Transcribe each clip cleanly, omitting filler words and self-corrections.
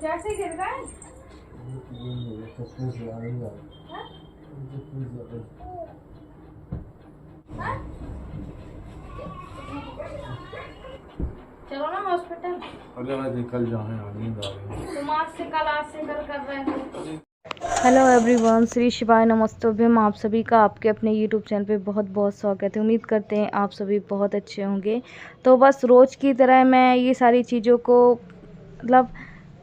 कैसे गिर गए? चलो ना हॉस्पिटल। अरे मैं निकल जाने नींद आ रही है। तुम आज से कल कर रहे हो। हेलो एवरीवन, श्री शिवाय नमस्तुभ्यम। आप सभी का आपके अपने यूट्यूब चैनल पे बहुत बहुत स्वागत है। उम्मीद करते हैं आप सभी बहुत अच्छे होंगे। तो बस रोज़ की तरह मैं ये सारी चीज़ों को मतलब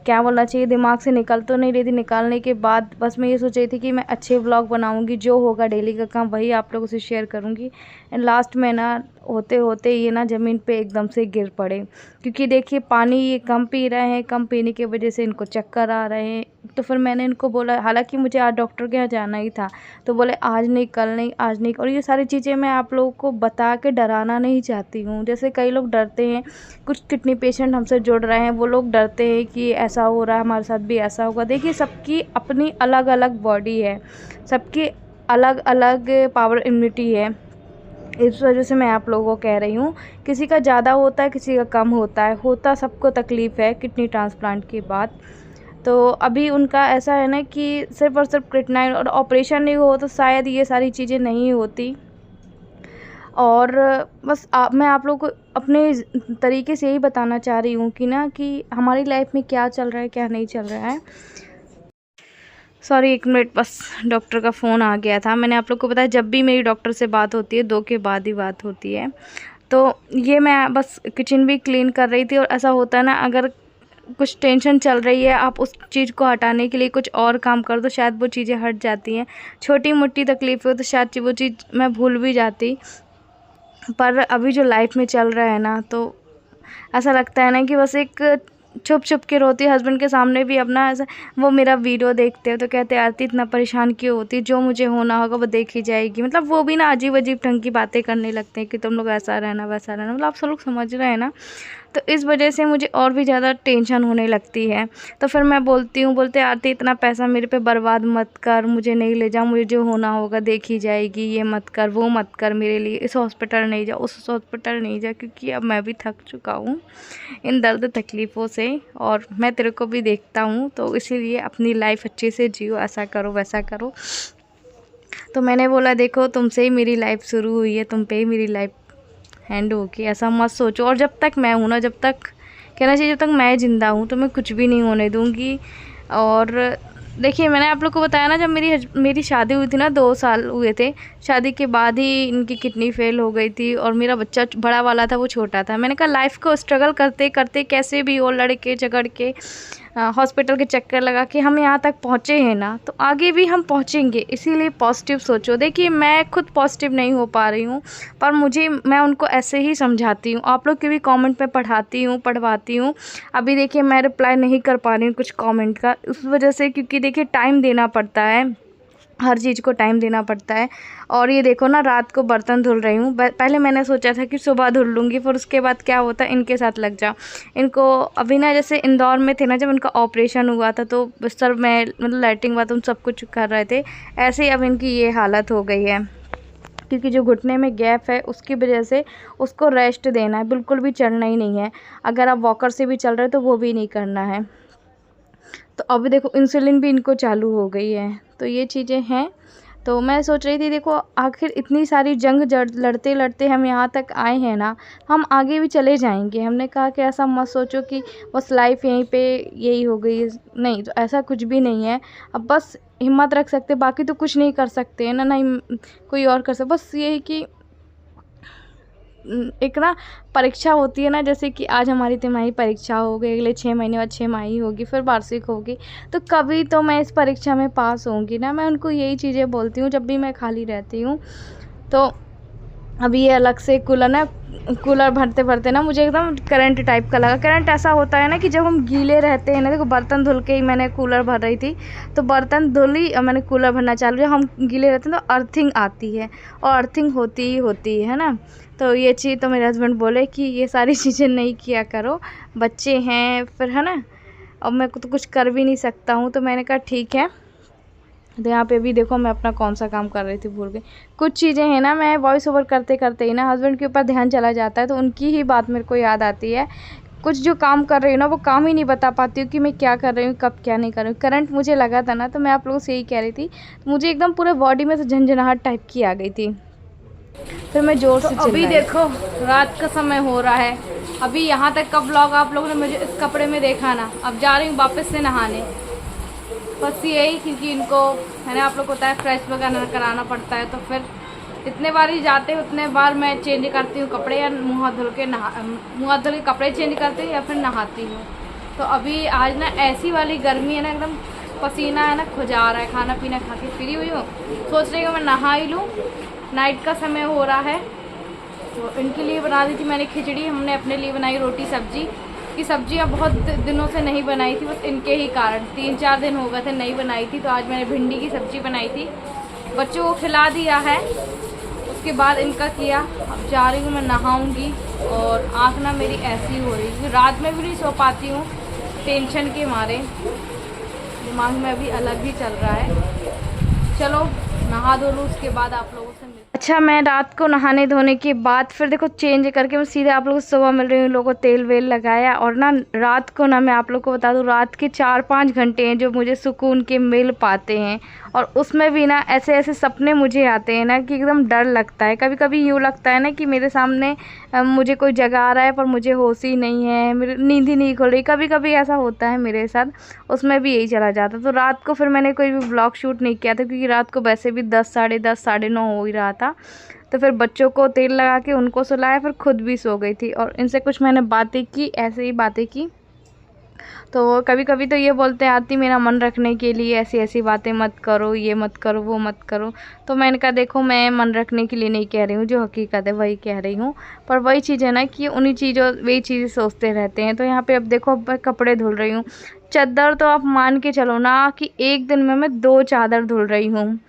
क्या बोलना चाहिए, दिमाग से निकल तो नहीं रही थी। निकालने के बाद बस मैं ये सोच रही थी कि मैं अच्छे व्लॉग बनाऊंगी, जो होगा डेली का काम वही आप लोगों से शेयर करूंगी। एंड लास्ट में ना होते होते ये ना ज़मीन पे एकदम से गिर पड़े, क्योंकि देखिए पानी ये कम पी रहे हैं। कम पीने की वजह से इनको चक्कर आ रहे हैं। तो फिर मैंने इनको बोला, हालांकि मुझे आज डॉक्टर के यहाँ जाना ही था, तो बोले आज नहीं, कल नहीं, आज नहीं। और ये सारी चीज़ें मैं आप लोगों को बता के डराना नहीं चाहती हूँ। जैसे कई लोग डरते हैं, कुछ किडनी पेशेंट हमसे जुड़ रहे हैं, वो लोग डरते हैं कि ऐसा हो रहा है हमारे साथ भी ऐसा होगा। देखिए सबकी अपनी अलग अलग बॉडी है, सबकी अलग अलग पावर इम्यूनिटी है। इस वजह से मैं आप लोगों को कह रही हूँ, किसी का ज़्यादा होता है, किसी का कम होता है, होता सबको तकलीफ़ है किडनी ट्रांसप्लांट के बाद। तो अभी उनका ऐसा है ना कि सिर्फ़ और सिर्फ क्रिएटिनिन और ऑपरेशन नहीं हो तो शायद ये सारी चीज़ें नहीं होती। और बस मैं आप लोगों को अपने तरीके से यही बताना चाह रही हूँ कि ना कि हमारी लाइफ में क्या चल रहा है, क्या नहीं चल रहा है। सॉरी, एक मिनट, बस डॉक्टर का फ़ोन आ गया था। मैंने आप लोग को बताया जब भी मेरी डॉक्टर से बात होती है 2 के बाद ही बात होती है। तो ये मैं बस किचन भी क्लीन कर रही थी। और ऐसा होता है ना, अगर कुछ टेंशन चल रही है, आप उस चीज़ को हटाने के लिए कुछ और काम कर दो, शायद वो चीज़ें हट जाती हैं। छोटी मोटी तकलीफ़ हो तो शायद वो चीज़ मैं भूल भी जाती। पर अभी जो लाइफ में चल रहा है ना, तो ऐसा लगता है ना कि बस एक छुप छुप के रोती। हस्बैंड के सामने भी अपना ऐसा, वो मेरा वीडियो देखते हो तो कहते हैं आरती इतना परेशान क्यों होती, जो मुझे होना होगा वो देखी जाएगी। मतलब वो भी ना अजीब अजीब ढंग की बातें करने लगते हैं कि तुम लोग ऐसा रहना वैसा रहना। मतलब आप सब लोग समझ रहे हैं ना। तो इस वजह से मुझे और भी ज़्यादा टेंशन होने लगती है। तो फिर मैं बोलती हूँ, बोलते आरती इतना पैसा मेरे पे बर्बाद मत कर, मुझे नहीं ले जा, मुझे जो होना होगा देखी जाएगी, ये मत कर, वो मत कर, मेरे लिए इस हॉस्पिटल नहीं जा, उस हॉस्पिटल नहीं जा, क्योंकि अब मैं भी थक चुका हूँ इन दर्द तकलीफ़ों से। और मैं तेरे को भी देखता हूँ, तो इसीलिए अपनी लाइफ अच्छे से जियो, ऐसा करो वैसा करो। तो मैंने बोला देखो, तुमसे ही मेरी लाइफ शुरू हुई है, तुम पे ही मेरी लाइफ हैंड होगी, ऐसा मत सोचो। और जब तक मैं हूँ ना, जब तक कहना चाहिए, जब तक मैं ज़िंदा हूँ तो मैं कुछ भी नहीं होने दूँगी। और देखिए मैंने आप लोग को बताया ना, जब मेरी शादी हुई थी ना, 2 साल हुए थे। शादी के बाद ही इनकी किडनी फेल हो गई थी और मेरा बच्चा बड़ा वाला था, वो छोटा था। मैंने कहा लाइफ को स्ट्रगल करते करते कैसे भी हो, लड़के झगड़ के हॉस्पिटल के चक्कर लगा के हम यहाँ तक पहुँचे हैं ना, तो आगे भी हम पहुँचेंगे। इसीलिए पॉजिटिव सोचो। देखिए मैं खुद पॉजिटिव नहीं हो पा रही हूँ, पर मैं उनको ऐसे ही समझाती हूँ। आप लोग के भी कमेंट पे पढ़वाती हूँ। अभी देखिए मैं रिप्लाई नहीं कर पा रही हूँ कुछ कमेंट का, उस वजह से, क्योंकि देखिए टाइम देना पड़ता है, हर चीज़ को टाइम देना पड़ता है। और ये देखो ना, रात को बर्तन धुल रही हूँ। पहले मैंने सोचा था कि सुबह धुल लूँगी, फिर उसके बाद क्या होता है, इनके साथ लग जाओ। इनको अभी ना, जैसे इंदौर में थे ना, जब इनका ऑपरेशन हुआ था तो बिस्तर में मतलब लैट्रिन बाथरूम सब कुछ कर रहे थे, ऐसे ही अब इनकी ये हालत हो गई है। क्योंकि जो घुटने में गैप है उसकी वजह से उसको रेस्ट देना है, बिल्कुल भी चलना ही नहीं है। अगर आप वॉकर से भी चल रहे हो तो वो भी नहीं करना है। तो अभी देखो इंसुलिन भी इनको चालू हो गई है। तो ये चीज़ें हैं। तो मैं सोच रही थी, देखो आखिर इतनी सारी जंग लड़ते लड़ते हम यहाँ तक आए हैं ना, हम आगे भी चले जाएंगे। हमने कहा कि ऐसा मत सोचो कि बस लाइफ यहीं पे यही हो गई है, नहीं, तो ऐसा कुछ भी नहीं है। अब बस हिम्मत रख सकते, बाकी तो कुछ नहीं कर सकते हैं ना, नहीं कोई और कर सकते। बस यही कि एक ना परीक्षा होती है ना, जैसे कि आज हमारी तिमाही परीक्षा हो गई, अगले 6 महीने बाद 6 होगी, फिर वार्षिक होगी। तो कभी तो मैं इस परीक्षा में पास होंगी ना। मैं उनको यही चीज़ें बोलती हूँ जब भी मैं खाली रहती हूँ। तो अभी ये अलग से कूलर भरते भरते ना मुझे एकदम करंट टाइप का लगा। करंट ऐसा होता है ना कि जब हम गीले रहते हैं ना, देखो बर्तन धुल के ही मैंने कूलर भर रही थी, तो बर्तन धुली और मैंने कूलर भरना चालू किया। हम गीले रहते हैं तो अर्थिंग आती है, और अर्थिंग होती ही होती है ना। तो ये चीज़ तो मेरे हस्बैंड बोले कि ये सारी चीज़ें नहीं किया करो, बच्चे हैं फिर, है ना, और मैं तो कुछ कर भी नहीं सकता हूँ। तो मैंने कहा ठीक है। तो यहाँ पे भी देखो मैं अपना कौन सा काम कर रही थी, भूल गई। कुछ चीज़ें हैं ना, मैं वॉइस ओवर करते करते ही ना हस्बैंड के ऊपर ध्यान चला जाता है, तो उनकी ही बात मेरे को याद आती है। कुछ जो काम कर रही हूँ ना वो काम ही नहीं बता पाती हूँ कि मैं क्या कर रही हूँ, कब क्या नहीं कर रही हूँ। करंट मुझे लगा था ना, तो मैं आप लोगों से यही कह रही थी, मुझे एकदम पूरे बॉडी में से झंझनाहट टाइप की आ गई थी। फिर मैं ज़ोर से चिल्लाई। अभी देखो रात का समय हो रहा है, अभी यहाँ तक का ब्लॉग आप लोगों ने मुझे इस कपड़े में देखा ना। अब जा रही हूँ वापस से नहाने, बस यही, क्योंकि इनको मैंने आप लोग को बताया फ्रेश वगैरह कराना पड़ता है, तो फिर इतने बार ही जाते हैं उतने बार मैं चेंज करती हूँ कपड़े, या मुँह हाथ धुल के कपड़े चेंज करती हूँ या फिर नहाती हूँ। तो अभी आज ना ऐसी वाली गर्मी है ना, एकदम पसीना है ना खुजा रहा है। खाना पीना खा के फ्री हुई हूँ, सोच रही हूँ मैं नहा ही लूँ, नाइट का समय हो रहा है। तो इनके लिए बना दी थी मैंने खिचड़ी, हमने अपने लिए बनाई रोटी सब्जी। की सब्जियाँ बहुत दिनों से नहीं बनाई थी, बस इनके ही कारण 3-4 दिन हो गए थे नहीं बनाई थी। तो आज मैंने भिंडी की सब्ज़ी बनाई थी, बच्चों को खिला दिया है, उसके बाद इनका किया। अब जा रही हूँ मैं नहाऊंगी, और आँख ना मेरी ऐसी हो रही है, रात में भी नहीं सो पाती हूँ टेंशन के मारे, दिमाग में अभी अलग ही चल रहा है। चलो नहा धो लूँ, उसके बाद आप लोगों से मिल। अच्छा, मैं रात को नहाने धोने के बाद फिर देखो चेंज करके मैं सीधे आप लोगों को सुबह मिल रही हूँ। लोगों को तेल वेल लगाया, और ना रात को ना मैं आप लोग को बता दूँ, रात के 4-5 घंटे हैं जो मुझे सुकून के मिल पाते हैं। और उसमें भी ना ऐसे ऐसे सपने मुझे आते हैं ना कि एकदम डर लगता है। कभी कभी यूँ लगता है ना कि मेरे सामने मुझे कोई जगा रहा है, पर मुझे होश ही नहीं है, मेरी नींद ही नहीं खुल रही। कभी कभी ऐसा होता है मेरे साथ, उसमें भी यही चला जाता। तो रात को फिर मैंने कोई भी व्लॉग शूट नहीं किया था, क्योंकि रात को वैसे भी 10, साढ़े 10, साढ़े 9 हो ही रहा था। तो फिर बच्चों को तेल लगा के उनको सुलाया, फिर खुद भी सो गई थी, और इनसे कुछ मैंने बातें की, ऐसे ही बातें की। तो कभी कभी तो ये बोलते हैं आती मेरा मन रखने के लिए ऐसी ऐसी बातें मत करो, ये मत करो, वो मत करो। तो मैंने कहा देखो, मैं मन रखने के लिए नहीं कह रही हूँ, जो हकीकत है वही कह रही हूँ। पर वही चीज़ है ना कि उन्हीं चीज़ों वही चीज़ें सोचते रहते हैं। तो यहाँ पे अब देखो, मैं कपड़े धुल रही हूँ। चादर तो आप मान के चलो ना कि एक दिन में मैं 2 चादर धुल रही हूँ,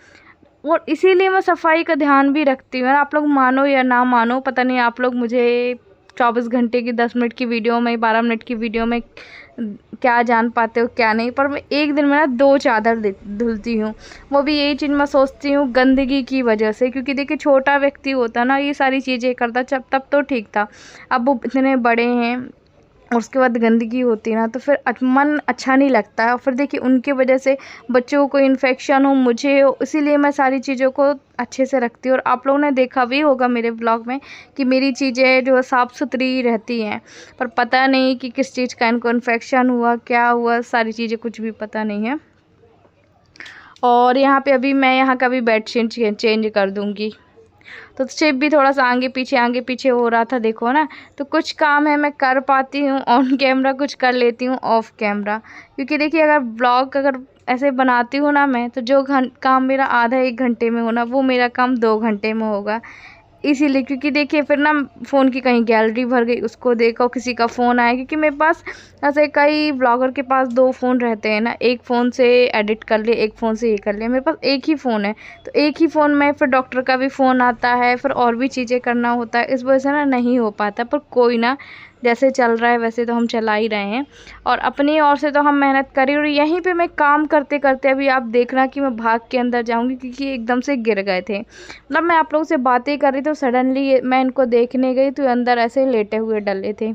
और इसीलिए मैं सफाई का ध्यान भी रखती हूँ। आप लोग मानो या ना मानो, पता नहीं आप लोग मुझे 24 घंटे की 10 मिनट की वीडियो में, 12 मिनट की वीडियो में क्या जान पाते हो क्या नहीं, पर मैं एक दिन में ना 2 चादर धुलती हूँ। वो भी यही चीज़ मैं सोचती हूँ गंदगी की वजह से, क्योंकि देखिए छोटा व्यक्ति होता ना ये सारी चीज़ें करता, तब तो ठीक था। अब वो इतने बड़े हैं और उसके बाद गंदगी होती है ना, तो फिर मन अच्छा नहीं लगता है। और फिर देखिए उनके वजह से बच्चों को कोई इन्फेक्शन हो, मुझे हो, इसीलिए मैं सारी चीज़ों को अच्छे से रखती हूँ। और आप लोगों ने देखा भी होगा मेरे ब्लॉग में कि मेरी चीज़ें जो है साफ़ सुथरी रहती हैं, पर पता नहीं कि किस चीज़ का इनको इन्फेक्शन हुआ, क्या हुआ, सारी चीज़ें कुछ भी पता नहीं है। और यहाँ पे अभी मैं यहाँ का भी बेडशीट चेंज कर दूँगी, तो शेप भी थोड़ा सा आगे पीछे हो रहा था, देखो ना। तो कुछ काम है मैं कर पाती हूँ ऑन कैमरा, कुछ कर लेती हूँ ऑफ कैमरा, क्योंकि देखिए अगर ब्लॉग अगर ऐसे बनाती हूँ ना मैं, तो जो काम मेरा आधा 1 घंटे में होना, वो मेरा काम 2 घंटे में होगा। इसीलिए, क्योंकि देखिए फिर ना फ़ोन की कहीं गैलरी भर गई, उसको देखो, किसी का फ़ोन आया, क्योंकि मेरे पास ऐसे कई ब्लॉगर के पास 2 फ़ोन रहते हैं ना, एक फ़ोन से एडिट कर लिया, एक फ़ोन से ये कर लिया। मेरे पास एक ही फ़ोन है, तो एक ही फ़ोन में फिर डॉक्टर का भी फ़ोन आता है, फिर और भी चीज़ें करना होता है, इस वजह से ना नहीं हो पाता। पर कोई ना, जैसे चल रहा है वैसे तो हम चला ही रहे हैं, और अपनी ओर से तो हम मेहनत करी। और यहीं पे मैं काम करते करते अभी आप देखना कि मैं भाग के अंदर जाऊंगी, क्योंकि एकदम से गिर गए थे। मतलब मैं आप लोगों से बातें कर रही तो सडनली मैं इनको देखने गई, तो अंदर ऐसे लेटे हुए डले थे।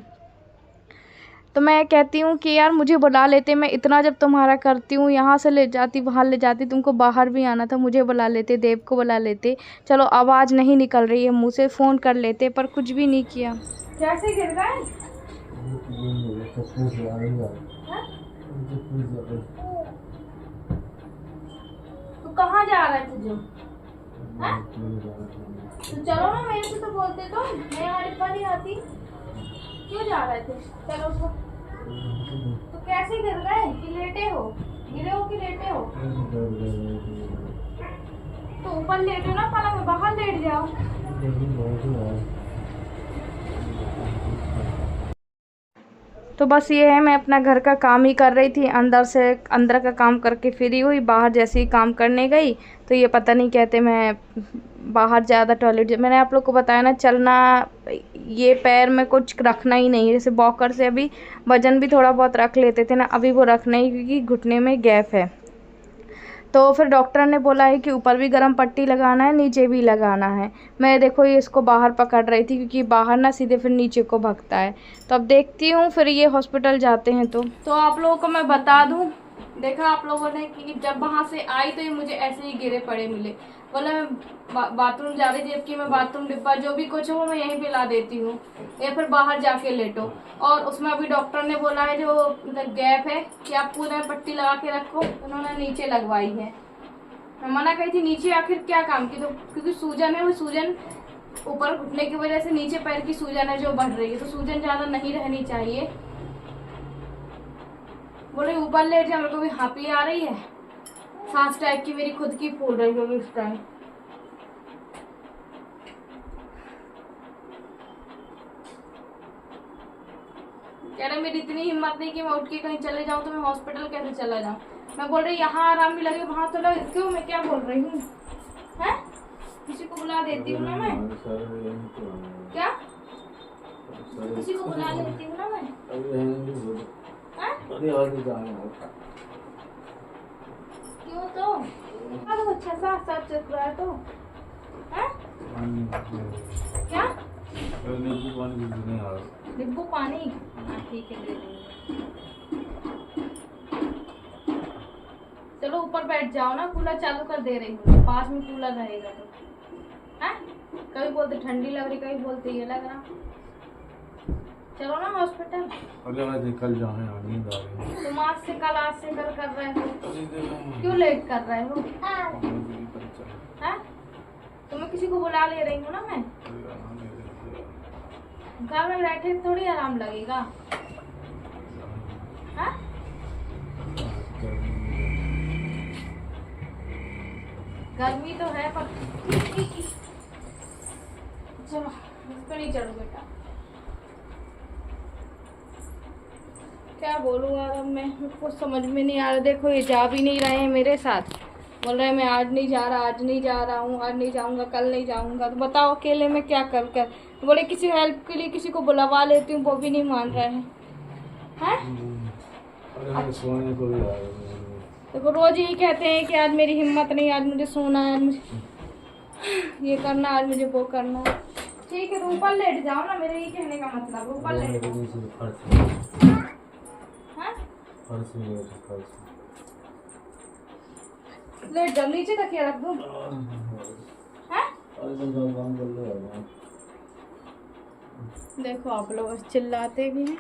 तो मैं कहती हूँ कि यार मुझे बुला लेते, मैं इतना जब तुम्हारा करती हूँ, यहाँ से ले जाती, वहाँ ले जाती, तुमको बाहर भी आना था, मुझे बुला लेते, देव को बुला लेते, चलो आवाज़ नहीं निकल रही है मुँह से, फ़ोन कर लेते, पर कुछ भी नहीं किया। कैसे गिर गए? तो कहाँ जा रहे थे जो? तो चलो ना, मेरे से तो बोलते, तो मैं यहाँ पर नहीं आती, क्यों जा रहे थे? चलो तो कैसे गिर गए? कि लेटे हो? गिरे हो कि लेटे हो? तो ऊपर लेटो ना, पलंग में बाहर लेट जाओ। तो बस ये है, मैं अपना घर का काम ही कर रही थी, अंदर का काम करके फ्री हुई। बाहर जैसे ही काम करने गई तो ये पता नहीं कहते मैं बाहर ज़्यादा टॉयलेट, मैंने आप लोग को बताया ना, चलना ये पैर में कुछ रखना ही नहीं है। जैसे वॉकर से अभी वज़न भी थोड़ा बहुत रख लेते थे ना, अभी वो रखना ही, क्योंकि घुटने में गैप है। तो फिर डॉक्टर ने बोला है कि ऊपर भी गर्म पट्टी लगाना है, नीचे भी लगाना है। मैं देखो ये इसको बाहर पकड़ रही थी क्योंकि बाहर ना सीधे फिर नीचे को भगता है। तो अब देखती हूँ फिर ये हॉस्पिटल जाते हैं तो आप लोगों को मैं बता दूँ, देखा आप लोगों ने कि जब वहाँ से आई तो ये मुझे ऐसे ही गिरे पड़े मिले। बोला मैं बाथरूम जा रही थी, जबकि मैं बाथरूम डिब्बा जो भी कुछ हो मैं यहीं पे ला देती हूँ, या फिर बाहर जाके लेटो। और उसमें अभी डॉक्टर ने बोला है जो गैप है कि आप पूरा पट्टी लगा के रखो, उन्होंने नीचे लगवाई है। मैं मना कही थी नीचे आखिर क्या काम की, तो क्योंकि सूजन है, वो सूजन ऊपर घुटने की वजह से नीचे पैर की सूजन है जो बढ़ रही है, तो सूजन ज्यादा नहीं रहनी चाहिए। बोले ऊपर लेट जा, मेरे को भी हापी आ रही है, सांस टाइप की मेरी खुद की फूल रही होगी उस टाइम। कह रहे मेरी इतनी हिम्मत नहीं कि मैं उठ के कहीं चले जाऊं, तो मैं हॉस्पिटल कैसे चला जाऊं। मैं बोल रही यहाँ आराम भी लगे वहां तो लगे, क्यों मैं क्या बोल रही हूँ, है किसी को बुला देती हूँ ना मैं, क्या किसी को बुला लेती हूँ ना मैं, क्यों तो अच्छा सा साफ चल रहा है तो है क्या नींबू पानी, हाँ ठीक है दे देंगे। चलो ऊपर बैठ जाओ ना, कूलर चालू कर दे रही हूँ, पास में कूलर रहेगा तो है। कभी बोलते ठंडी लग रही, कभी बोलते ये लग रहा। चलो ना हॉस्पिटल। अरे कल जाए नींद आ रही। तुम आज से कर रहे हो, क्यों लेट कर रहे हो, हैं? तुम्हें किसी को बुला ले रही हूँ ना मैं, घर में बैठे थोड़ी आराम लगेगा, हाँ? गर्मी तो है पर चलो इस पर नहीं चढ़ो बेटा। क्या बोलूँ यार अब मैं, कुछ समझ में नहीं आ रहा। देखो ये जा भी नहीं रहे हैं मेरे साथ, बोल रहे हैं मैं आज नहीं जा रहा, आज नहीं जा रहा हूँ, आज नहीं जाऊँगा, कल नहीं जाऊँगा। तो बताओ अकेले में क्या कर बोले किसी हेल्प के लिए किसी को बुलवा लेती हूँ, वो भी नहीं मान रहे हैं, हैं? देखो रोज यही कहते हैं कि आज मेरी हिम्मत नहीं, आज मुझे सोना है, आज मुझे ये करना, आज मुझे वो करना। ठीक है तो ऊपर लेट जाओ ना, मेरे ये कहने का मतलब ऊपर लेट जाओ। लेट जाओ, नीचे तकिया रख दूं, हैं? देखो आप लोग चिल्लाते भी हैं।